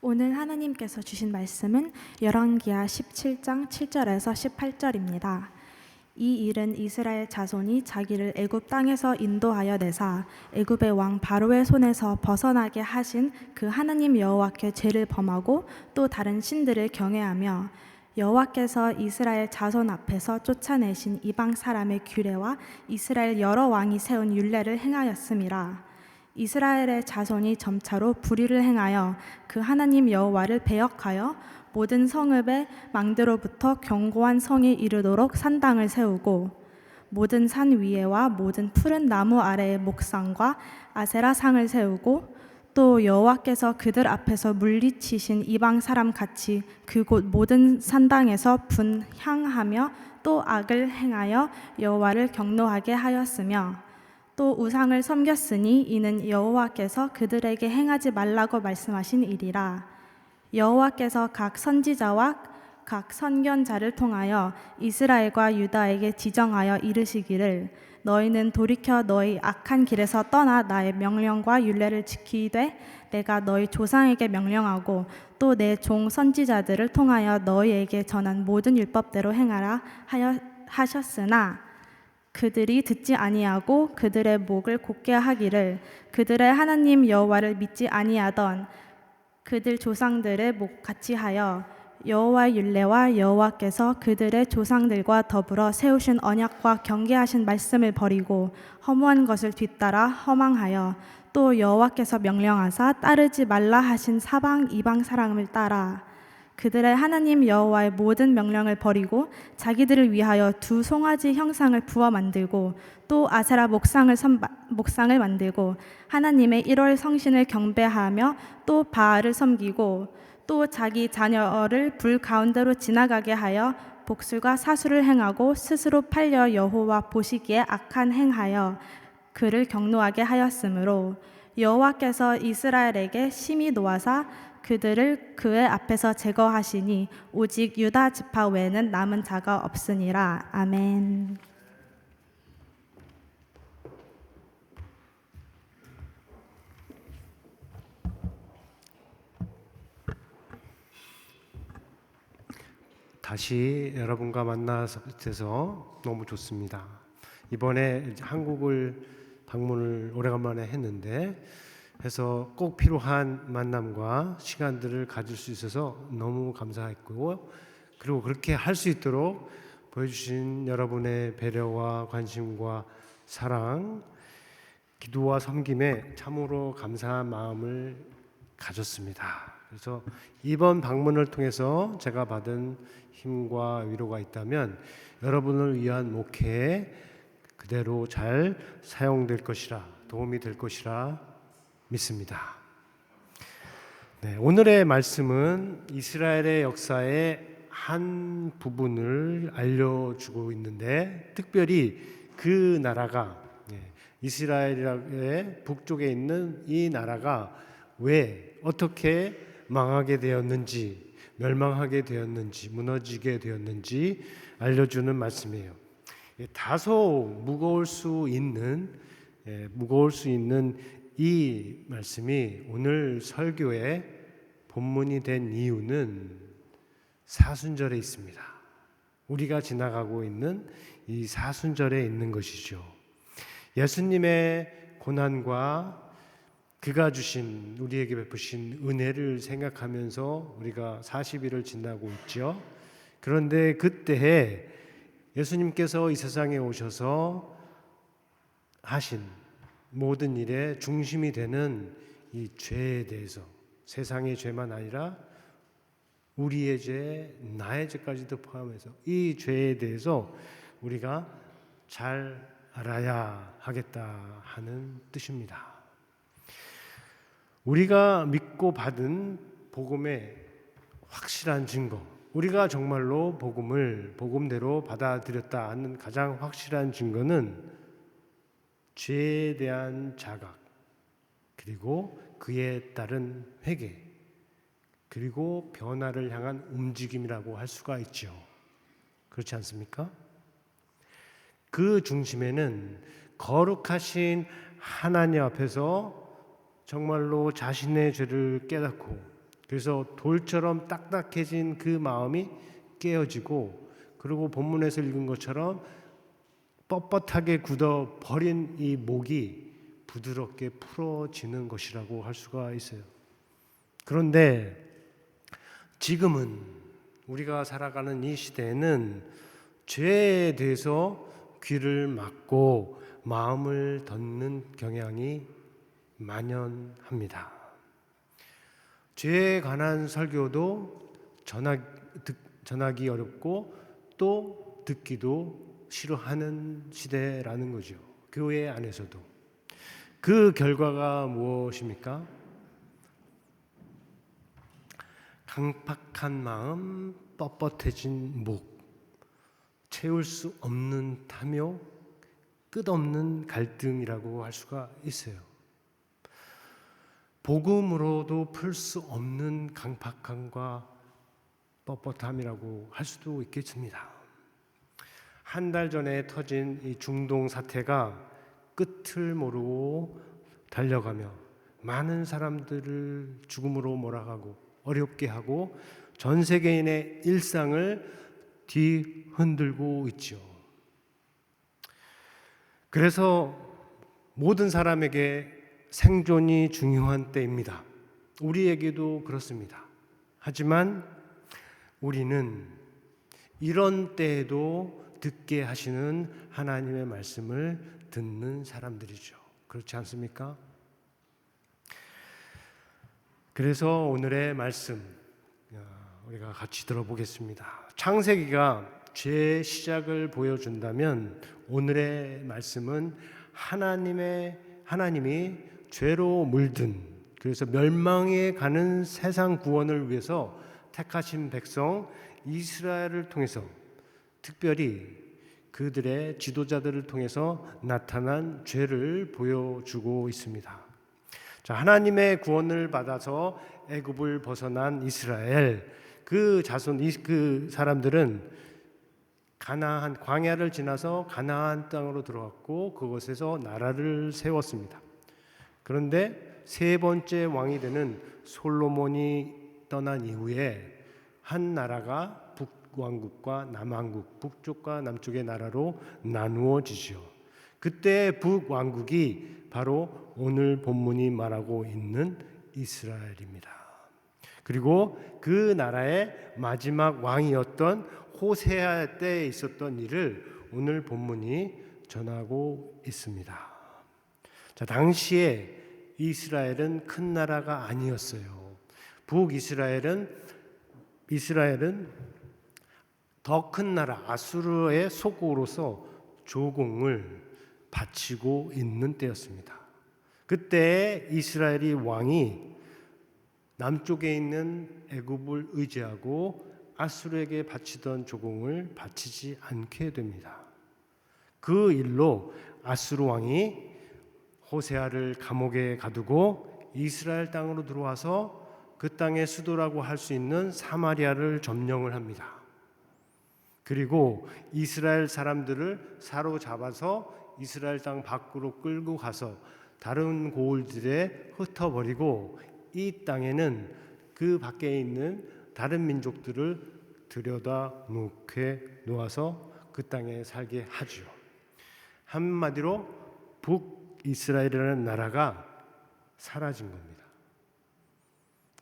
오늘 하나님께서 주신 말씀은 열왕기하 17장 7절에서 18절입니다. 이 일은 이스라엘 자손이 자기를 애굽 땅에서 인도하여 내사 애굽의 왕 바로의 손에서 벗어나게 하신 그 하나님 여호와께 죄를 범하고 또 다른 신들을 경외하며 여호와께서 이스라엘 자손 앞에서 쫓아내신 이방 사람의 규례와 이스라엘 여러 왕이 세운 율례를 행하였음이라. 이스라엘의 자손이 점차로 불의를 행하여 그 하나님 여호와를 배역하여 모든 성읍의 망대로부터 견고한 성에 이르도록 산당을 세우고 모든 산 위에와 모든 푸른 나무 아래에 목상과 아세라 상을 세우고 또 여호와께서 그들 앞에서 물리치신 이방 사람 같이 그곳 모든 산당에서 분향하며 또 악을 행하여 여호와를 경노하게 하였으며 또 우상을 섬겼으니 이는 여호와께서 그들에게 행하지 말라고 말씀하신 일이라. 여호와께서 각 선지자와 각 선견자를 통하여 이스라엘과 유다에게 지정하여 이르시기를 너희는 돌이켜 너희 악한 길에서 떠나 나의 명령과 율례를 지키되 내가 너희 조상에게 명령하고 또 내 종 선지자들을 통하여 너희에게 전한 모든 율법대로 행하라 하셨으나 그들이 듣지 아니하고 그들의 목을 곧게 하기를 그들의 하나님 여호와를 믿지 아니하던 그들 조상들의 목 같이 하여 여호와의 율례와 여호와께서 그들의 조상들과 더불어 세우신 언약과 경계하신 말씀을 버리고 허무한 것을 뒤따라 허망하여 또 여호와께서 명령하사 따르지 말라 하신 사방 이방 사람을 따라 그들의 하나님 여호와의 모든 명령을 버리고 자기들을 위하여 두 송아지 형상을 부어 만들고 또 아세라 목상을 만들고 하나님의 1월 성신을 경배하며 또 바알을 섬기고 또 자기 자녀를 불 가운데로 지나가게 하여 복술과 사수를 행하고 스스로 팔려 여호와 보시기에 악한 행하여 그를 경노하게 하였으므로 여호와께서 이스라엘에게 심히 노하사 그들을 그의 앞에서 제거하시니 오직 유다 지파 외에는 남은 자가 없으니라. 아멘. 다시 여러분과 만나서 너무 좋습니다. 이번에 한국을 방문을 오래간만에 했는데 해서 꼭 필요한 만남과 시간들을 가질 수 있어서 너무 감사했고 그리고 그렇게 할 수 있도록 보여주신 여러분의 배려와 관심과 사랑, 기도와 섬김에 참으로 감사한 마음을 가졌습니다. 그래서 이번 방문을 통해서 제가 받은 힘과 위로가 있다면 여러분을 위한 목회에 그대로 잘 사용될 것이라 도움이 될 것이라 믿습니다. 네, 오늘의 말씀은 이스라엘의 역사의 한 부분을 알려주고 있는데 특별히 그 나라가 이스라엘의 북쪽에 있는 이 나라가 왜 어떻게 망하게 되었는지 멸망하게 되었는지 무너지게 되었는지 알려주는 말씀이에요. 다소 무거울 수 있는 이 말씀이 오늘 설교의 본문이 된 이유는 사순절에 있습니다. 우리가 지나가고 있는 이 사순절에 있는 것이죠. 예수님의 고난과 그가 주신 우리에게 베푸신 은혜를 생각하면서 우리가 40일을 지나고 있죠. 그런데 그때 예수님께서 이 세상에 오셔서 하신 모든 일의 중심이 되는 이 죄에 대해서 세상의 죄만 아니라 우리의 죄, 나의 죄까지도 포함해서 이 죄에 대해서 우리가 잘 알아야 하겠다 하는 뜻입니다. 우리가 믿고 받은 복음의 확실한 증거, 우리가 정말로 복음을 복음대로 받아들였다 하는 가장 확실한 증거는 죄에 대한 자각, 그리고 그에 따른 회개, 그리고 변화를 향한 움직임이라고 할 수가 있죠. 그렇지 않습니까? 그 중심에는 거룩하신 하나님 앞에서 정말로 자신의 죄를 깨닫고 그래서 돌처럼 딱딱해진 그 마음이 깨어지고, 그리고 본문에서 읽은 것처럼 뻣뻣하게 굳어 버린 이 목이 부드럽게 풀어지는 것이라고 할 수가 있어요. 그런데 지금은 우리가 살아가는 이 시대에는 죄에 대해서 귀를 막고 마음을 닫는 경향이 만연합니다. 죄에 관한 설교도 전하기 어렵고 또 듣기도 싫어하는 시대라는 거죠. 교회 안에서도. 그 결과가 무엇입니까? 강팍한 마음, 뻣뻣해진 목, 채울 수 없는 탐욕, 끝없는 갈등이라고 할 수가 있어요. 복음으로도 풀 수 없는 강팍함과 뻣뻣함이라고 할 수도 있겠습니다. 한 달 전에 터진 이 중동 사태가 끝을 모르고 달려가며 많은 사람들을 죽음으로 몰아가고 어렵게 하고 전 세계인의 일상을 뒤흔들고 있죠. 그래서 모든 사람에게 생존이 중요한 때입니다. 우리에게도 그렇습니다. 하지만 우리는 이런 때에도 듣게 하시는 하나님의 말씀을 듣는 사람들이죠. 그렇지 않습니까? 그래서 오늘의 말씀 우리가 같이 들어보겠습니다. 창세기가 죄의 시작을 보여준다면 오늘의 말씀은 하나님이 죄로 물든, 그래서 멸망에 가는 세상 구원을 위해서 택하신 백성 이스라엘을 통해서, 특별히 그들의 지도자들을 통해서 나타난 죄를 보여주고 있습니다. 자, 하나님의 구원을 받아서 애굽을 벗어난 이스라엘, 그 사람들은 가나안, 광야를 지나서 가나안 땅으로 들어왔고 그곳에서 나라를 세웠습니다. 그런데 세 번째 왕이 되는 솔로몬이 떠난 이후에 한 나라가 북왕국과 남왕국, 북쪽과 남쪽의 나라로 나누어지죠. 그때 북왕국이 바로 오늘 본문이 말하고 있는 이스라엘입니다. 그리고 그 나라의 마지막 왕이었던 호세아 때에 있었던 일을 오늘 본문이 전하고 있습니다. 자, 당시에 이스라엘은 큰 나라가 아니었어요. 북이스라엘은 더 큰 나라 아수르의 속국으로서 조공을 바치고 있는 때였습니다. 그때 이스라엘이 왕이 남쪽에 있는 애굽을 의지하고 아수르에게 바치던 조공을 바치지 않게 됩니다. 그 일로 아수르 왕이 호세아를 감옥에 가두고 이스라엘 땅으로 들어와서 그 땅의 수도라고 할 수 있는 사마리아를 점령을 합니다. 그리고 이스라엘 사람들을 사로잡아서 이스라엘 땅 밖으로 끌고 가서 다른 고을들에 흩어버리고 이 땅에는 그 밖에 있는 다른 민족들을 들여다 놓아서 그 땅에 살게 하죠. 한마디로 북이스라엘이라는 나라가 사라진 겁니다.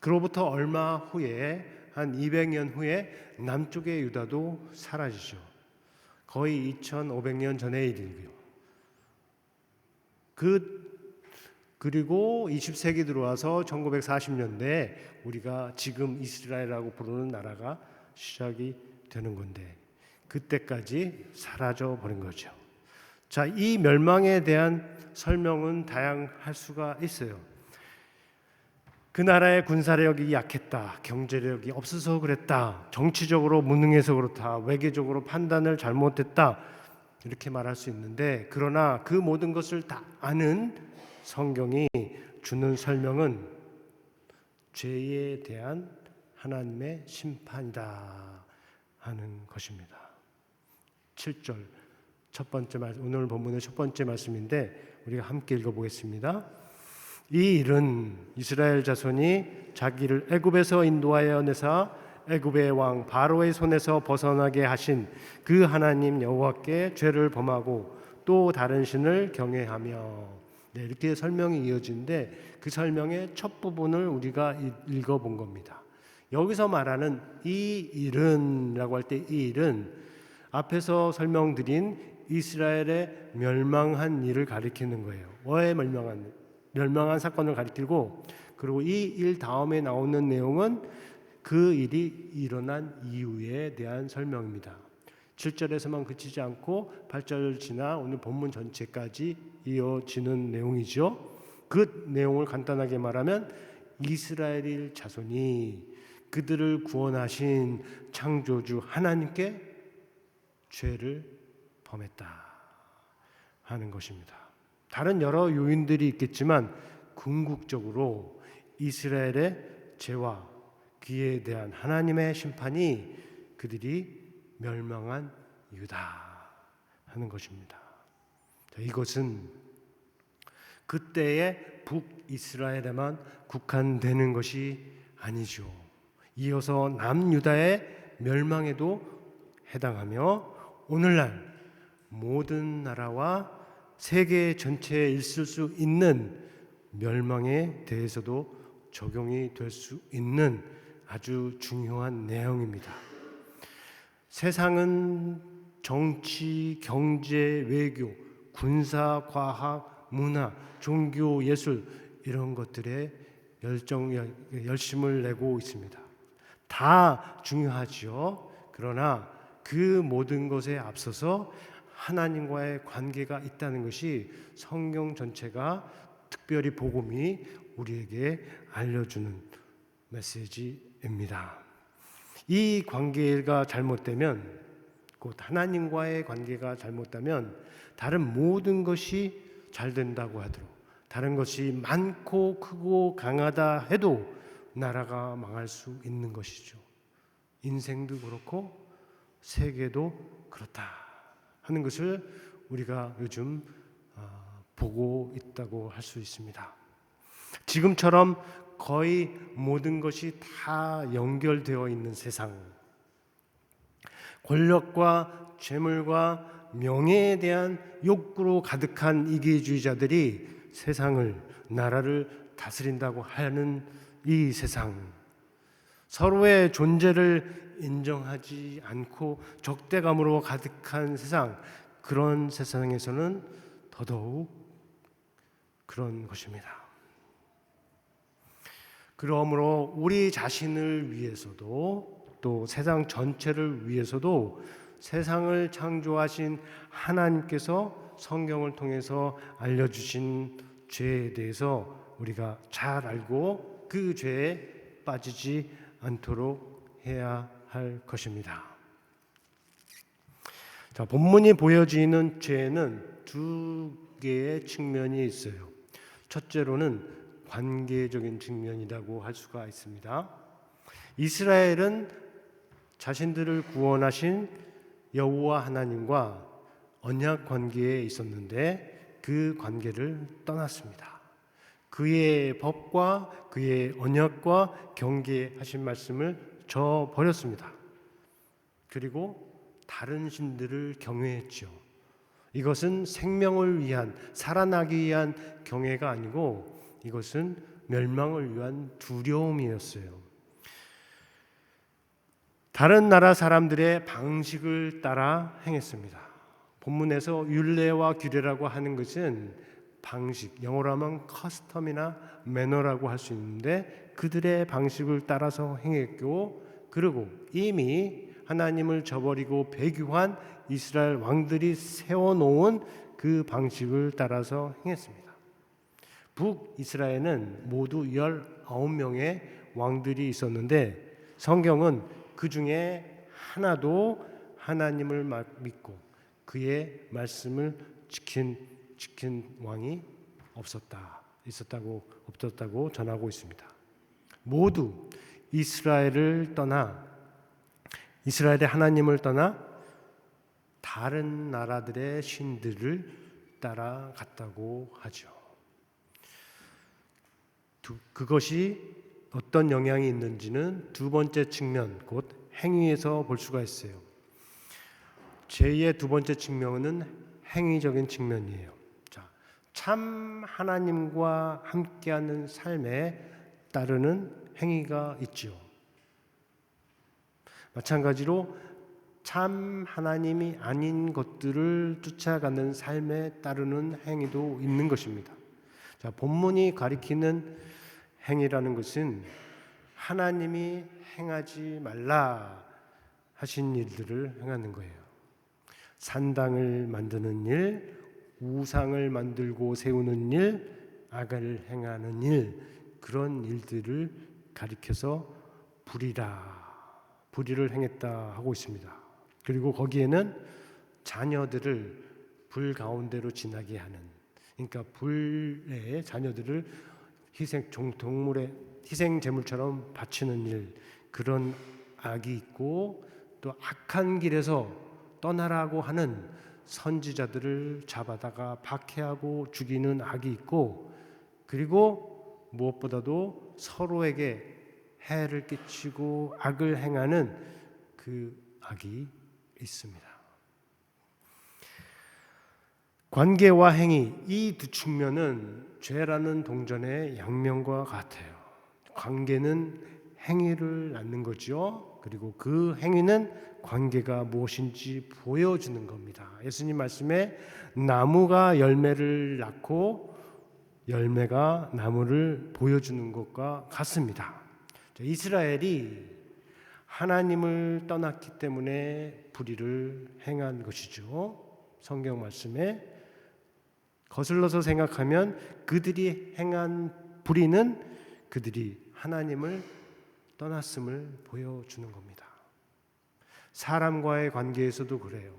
그로부터 얼마 후에 한 200년 후에 남쪽의 유다도 사라지죠. 거의 2500년 전의 일이고요. 그리고 20세기 들어와서 1940년대에 우리가 지금 이스라엘이라고 부르는 나라가 시작이 되는 건데 그때까지 사라져 버린 거죠. 자, 이 멸망에 대한 설명은 다양할 수가 있어요. 그 나라의 군사력이 약했다, 경제력이 없어서 그랬다, 정치적으로 무능해서 그렇다, 외교적으로 판단을 잘못했다, 이렇게 말할 수 있는데, 그러나 그 모든 것을 다 아는 성경이 주는 설명은 죄에 대한 하나님의 심판이다 하는 것입니다. 7절 첫 번째 말씀, 오늘 본문의 첫 번째 말씀인데 우리가 함께 읽어보겠습니다. 이 일은 이스라엘 자손이 자기를 애굽에서 인도하여 내사 애굽의 왕 바로의 손에서 벗어나게 하신 그 하나님 여호와께 죄를 범하고 또 다른 신을 경외하며, 이렇게 설명이 이어지는데 그 설명의 첫 부분을 우리가 읽어본 겁니다. 여기서 말하는 이 일은라고 할 때 이 일은 앞에서 설명드린 이스라엘의 멸망한 일을 가리키는 거예요. 왜 멸망한 사건을 가리키고, 그리고 이 일 다음에 나오는 내용은 그 일이 일어난 이유에 대한 설명입니다. 7절에서만 그치지 않고 8절 지나 오늘 본문 전체까지 이어지는 내용이죠. 그 내용을 간단하게 말하면 이스라엘 자손이 그들을 구원하신 창조주 하나님께 죄를 범했다 하는 것입니다. 다른 여러 요인들이 있겠지만 궁극적으로 이스라엘의 죄와 그에 대한 하나님의 심판이 그들이 멸망한 이유다 하는 것입니다. 이것은 그때의 북이스라엘에만 국한되는 것이 아니죠. 이어서 남유다의 멸망에도 해당하며 오늘날 모든 나라와 세계 전체에 있을 수 있는 멸망에 대해서도 적용이 될 수 있는 아주 중요한 내용입니다. 세상은 정치, 경제, 외교, 군사, 과학, 문화, 종교, 예술 이런 것들에 열심을 내고 있습니다. 다 중요하지요. 그러나 그 모든 것에 앞서서 하나님과의 관계가 있다는 것이 성경 전체가, 특별히 복음이 우리에게 알려주는 메시지입니다. 이 관계가 잘못되면, 곧 하나님과의 관계가 잘못되면 다른 모든 것이 잘 된다고 하도록, 다른 것이 많고 크고 강하다 해도 나라가 망할 수 있는 것이죠. 인생도 그렇고 세계도 그렇다 하는 것을 우리가 요즘 보고 있다고 할 수 있습니다. 지금처럼 거의 모든 것이 다 연결되어 있는 세상, 권력과 재물과 명예에 대한 욕구로 가득한 이기주의자들이 세상을, 나라를 다스린다고 하는 이 세상, 서로의 존재를 인정하지 않고 적대감으로 가득한 세상, 그런 세상에서는 더더욱 그런 것입니다. 그러므로 우리 자신을 위해서도 또 세상 전체를 위해서도 세상을 창조하신 하나님께서 성경을 통해서 알려주신 죄에 대해서 우리가 잘 알고 그 죄에 빠지지 않도록 해야 할 것입니다. 자, 본문이 보여지는 죄는 두 개의 측면이 있어요. 첫째로는 관계적인 측면이라고 할 수가 있습니다. 이스라엘은 자신들을 구원하신 여호와 하나님과 언약 관계에 있었는데 그 관계를 떠났습니다. 그의 법과 그의 언약과 경계하신 말씀을 저버렸습니다. 그리고 다른 신들을 경외했죠. 이것은 생명을 위한, 살아나기 위한 경외가 아니고 이것은 멸망을 위한 두려움이었어요. 다른 나라 사람들의 방식을 따라 행했습니다. 본문에서 율례와 규례라고 하는 것은 방식, 영어로 하면 커스텀이나 매너라고 할 수 있는데 그들의 방식을 따라서 행했고, 그리고 이미 하나님을 저버리고 배교한 이스라엘 왕들이 세워놓은 그 방식을 따라서 행했습니다. 북이스라엘은 모두 19명의 왕들이 있었는데 성경은 그 중에 하나도 하나님을 믿고 그의 말씀을 지킨 왕이 없었다고 전하고 있습니다. 모두 이스라엘의 하나님을 떠나 다른 나라들의 신들을 따라갔다고 하죠. 그것이 어떤 영향이 있는지는 두 번째 측면, 곧 행위에서 볼 수가 있어요. 제2의 두 번째 측면은 행위적인 측면이에요. 자, 참 하나님과 함께하는 삶에 따르는 행위가 있죠. 마찬가지로 참 하나님이 아닌 것들을 쫓아가는 삶에 따르는 행위도 있는 것입니다. 자, 본문이 가리키는 행위라는 것은 하나님이 행하지 말라 하신 일들을 행하는 거예요. 산당을 만드는 일, 우상을 만들고 세우는 일, 악을 행하는 일, 그런 일들을 가리켜서 불의를 행했다 하고 있습니다. 그리고 거기에는 자녀들을 불 가운데로 지나게 하는, 그러니까 불의 자녀들을 동물의 희생 제물처럼 바치는 일, 그런 악이 있고, 또 악한 길에서 떠나라고 하는 선지자들을 잡아다가 박해하고 죽이는 악이 있고, 그리고 무엇보다도 서로에게 해를 끼치고 악을 행하는 그 악이 있습니다. 관계와 행위, 이 두 측면은 죄라는 동전의 양면과 같아요. 관계는 행위를 낳는 거죠. 그리고 그 행위는 관계가 무엇인지 보여주는 겁니다. 예수님 말씀에 나무가 열매를 낳고 열매가 나무를 보여주는 것과 같습니다. 이스라엘이 하나님을 떠났기 때문에 불의를 행한 것이죠. 성경 말씀에 거슬러서 생각하면 그들이 행한 불의는 그들이 하나님을 떠났음을 보여주는 겁니다. 사람과의 관계에서도 그래요.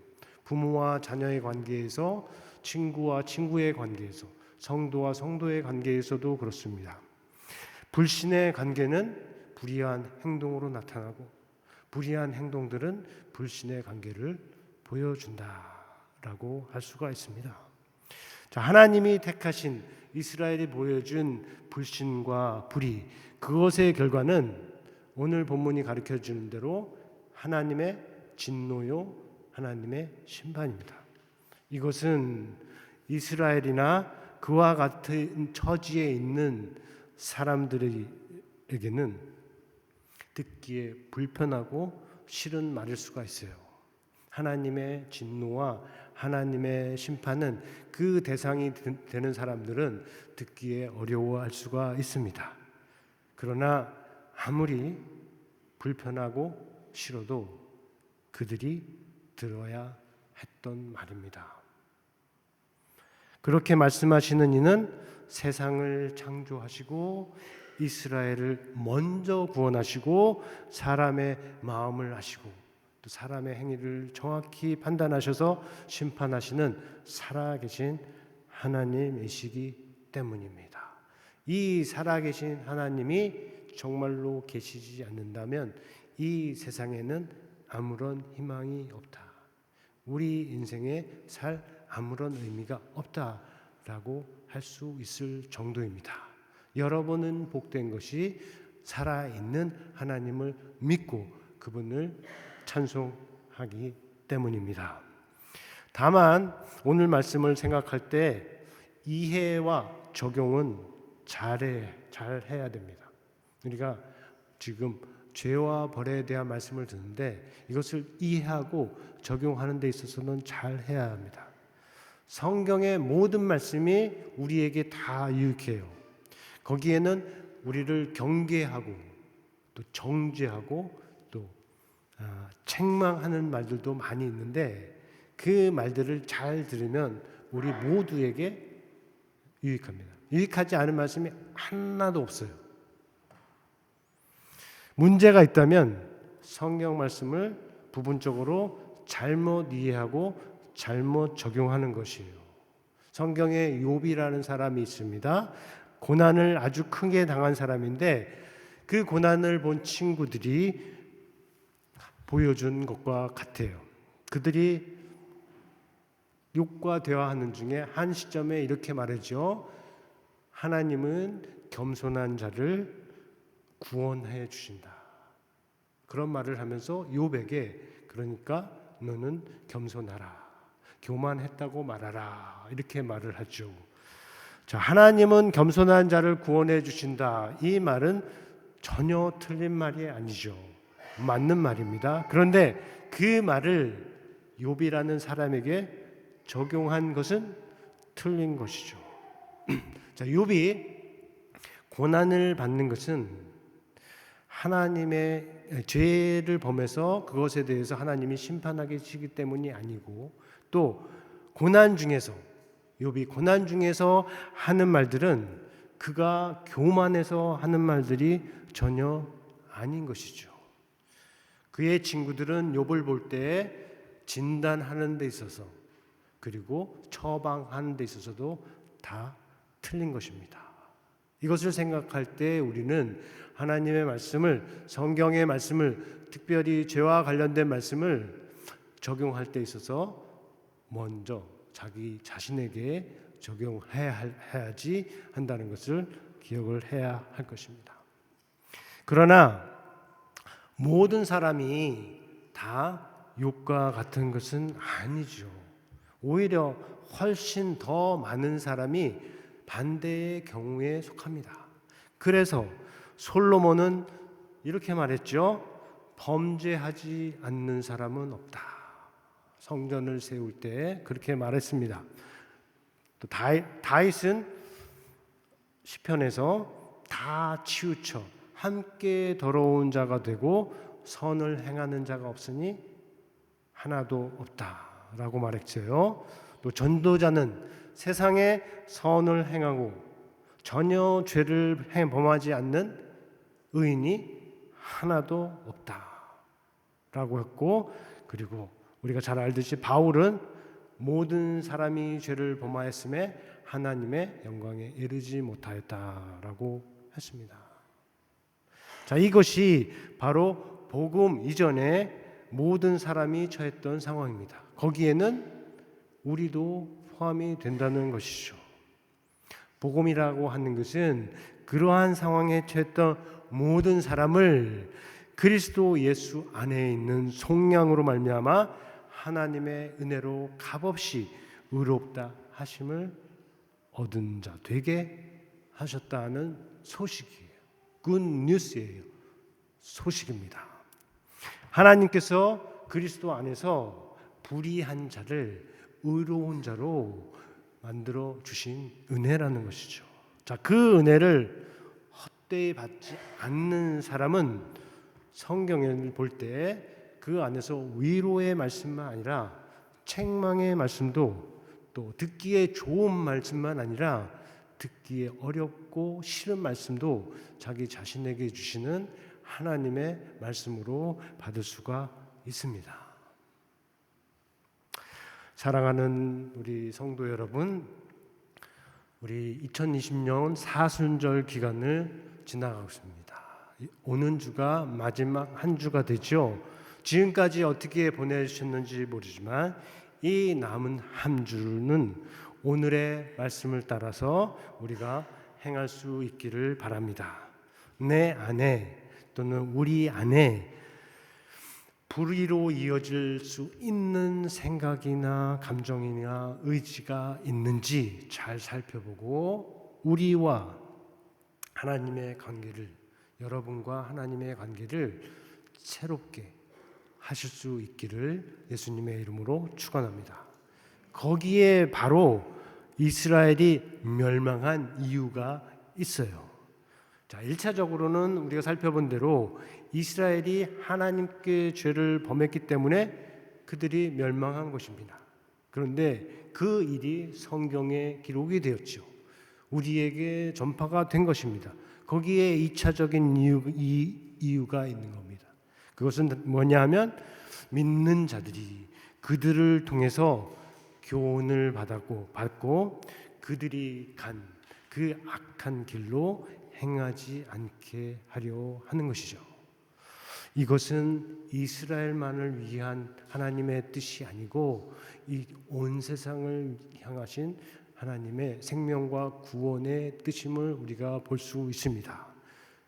부모와 자녀의 관계에서, 친구와 친구의 관계에서, 성도와 성도의 관계에서도 그렇습니다. 불신의 관계는 불의한 행동으로 나타나고, 불의한 행동들은 불신의 관계를 보여준다라고 할 수가 있습니다. 자, 하나님이 택하신 이스라엘이 보여준 불신과 불의, 그것의 결과는 오늘 본문이 가르쳐주는 대로 하나님의 진노요, 하나님의 심판입니다. 이것은 이스라엘이나 그와 같은 처지에 있는 사람들에게는 듣기에 불편하고 싫은 말일 수가 있어요. 하나님의 진노와 하나님의 심판은 그 대상이 되는 사람들은 듣기에 어려워할 수가 있습니다. 그러나 아무리 불편하고 싫어도 그들이 들어야 했던 말입니다. 그렇게 말씀하시는 이는 세상을 창조하시고 이스라엘을 먼저 구원하시고 사람의 마음을 아시고 또 사람의 행위를 정확히 판단하셔서 심판하시는 살아계신 하나님이시기 때문입니다. 이 살아계신 하나님이 정말로 계시지 않는다면 이 세상에는 아무런 희망이 없다. 우리 인생에 살 아무런 의미가 없다라고 할 수 있을 정도입니다. 여러분은 복된 것이 살아있는 하나님을 믿고 그분을 찬송하기 때문입니다. 다만 오늘 말씀을 생각할 때 이해와 적용은 잘 해야 됩니다. 우리가 지금 죄와 벌에 대한 말씀을 듣는데 이것을 이해하고 적용하는 데 있어서는 잘 해야 합니다. 성경의 모든 말씀이 우리에게 다 유익해요. 거기에는 우리를 경계하고 또 정죄하고 또 책망하는 말들도 많이 있는데 그 말들을 잘 들으면 우리 모두에게 유익합니다. 유익하지 않은 말씀이 하나도 없어요. 문제가 있다면 성경 말씀을 부분적으로 잘못 이해하고 잘못 적용하는 것이에요. 성경에 욥이라는 사람이 있습니다. 고난을 아주 크게 당한 사람인데 그 고난을 본 친구들이 보여준 것과 같아요. 그들이 욥과 대화하는 중에 한 시점에 이렇게 말하죠. 하나님은 겸손한 자를 구원해 주신다. 그런 말을 하면서 욥에게 그러니까 너는 겸손하라. 교만했다고 말하라. 이렇게 말을 하죠. 자, 하나님은 겸손한 자를 구원해 주신다. 이 말은 전혀 틀린 말이 아니죠. 맞는 말입니다. 그런데 그 말을 욥이라는 사람에게 적용한 것은 틀린 것이죠. 자, 욥이 고난을 받는 것은 하나님의 죄를 범해서 그것에 대해서 하나님이 심판하게 시기 때문이 아니고, 또 고난 중에서 욥이 고난 중에서 하는 말들은 그가 교만해서 하는 말들이 전혀 아닌 것이죠. 그의 친구들은 욥을 볼 때 진단하는 데 있어서 그리고 처방하는 데 있어서도 다 틀린 것입니다. 이것을 생각할 때 우리는 하나님의 말씀을, 성경의 말씀을, 특별히 죄와 관련된 말씀을 적용할 때 있어서 먼저 자기 자신에게 적용해야지 한다는 것을 기억을 해야 할 것입니다. 그러나 모든 사람이 다 욥과 같은 것은 아니죠. 오히려 훨씬 더 많은 사람이 반대의 경우에 속합니다. 그래서 솔로몬은 이렇게 말했죠. 범죄하지 않는 사람은 없다. 성전을 세울 때 그렇게 말했습니다. 또 다윗은 시편에서 다 치우쳐 함께 더러운 자가 되고 선을 행하는 자가 없으니 하나도 없다라고 말했어요. 또 전도자는 세상에 선을 행하고 전혀 죄를 범하지 않는 의인이 하나도 없다라고 했고, 그리고 우리가 잘 알듯이 바울은 모든 사람이 죄를 범하였음에 하나님의 영광에 이르지 못하였다라고 했습니다. 자, 이것이 바로 복음 이전에 모든 사람이 처했던 상황입니다. 거기에는 우리도 포함이 된다는 것이죠. 복음이라고 하는 것은 그러한 상황에 처했던 모든 사람을 그리스도 예수 안에 있는 속량으로 말미암아 하나님의 은혜로 값없이 의롭다 하심을 얻은 자 되게 하셨다는 소식이에요. 굿 뉴스예요. 소식입니다. 하나님께서 그리스도 안에서 불의한 자를 의로운 자로 만들어 주신 은혜라는 것이죠. 자, 그 은혜를 헛되이 받지 않는 사람은 성경을 볼 때 그 안에서 위로의 말씀만 아니라 책망의 말씀도, 또 듣기에 좋은 말씀만 아니라 듣기에 어렵고 싫은 말씀도 자기 자신에게 주시는 하나님의 말씀으로 받을 수가 있습니다. 사랑하는 우리 성도 여러분, 우리 2020년 사순절 기간을 지나가고 있습니다. 오는 주가 마지막 한 주가 되죠. 지금까지 어떻게 보내셨는지 모르지만 이 남은 한 주는 오늘의 말씀을 따라서 우리가 행할 수 있기를 바랍니다. 내 안에 또는 우리 안에 불의로 이어질 수 있는 생각이나 감정이나 의지가 있는지 잘 살펴보고 우리와 하나님의 관계를, 여러분과 하나님의 관계를 새롭게 하실 수 있기를 예수님의 이름으로 축원합니다. 거기에 바로 이스라엘이 멸망한 이유가 있어요. 자, 1차적으로는 우리가 살펴본 대로 이스라엘이 하나님께 죄를 범했기 때문에 그들이 멸망한 것입니다. 그런데 그 일이 성경에 기록이 되었죠. 우리에게 전파가 된 것입니다. 거기에 2차적인 이유가 있는 겁니다. 그것은 뭐냐 하면 믿는 자들이 그들을 통해서 교훈을 받고 그들이 간 그 악한 길로 행하지 않게 하려 하는 것이죠. 이것은 이스라엘만을 위한 하나님의 뜻이 아니고 이 온 세상을 향하신 하나님의 생명과 구원의 뜻임을 우리가 볼 수 있습니다.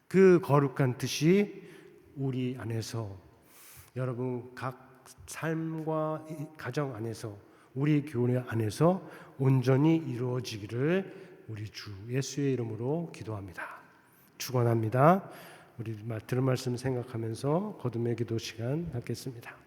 그 거룩한 뜻이 우리 안에서, 여러분 각 삶과 가정 안에서, 우리 교회 안에서 온전히 이루어지기를 우리 주 예수의 이름으로 기도합니다. 축원합니다. 우리 들은 말씀 생각하면서 거듭의 기도 시간 갖겠습니다.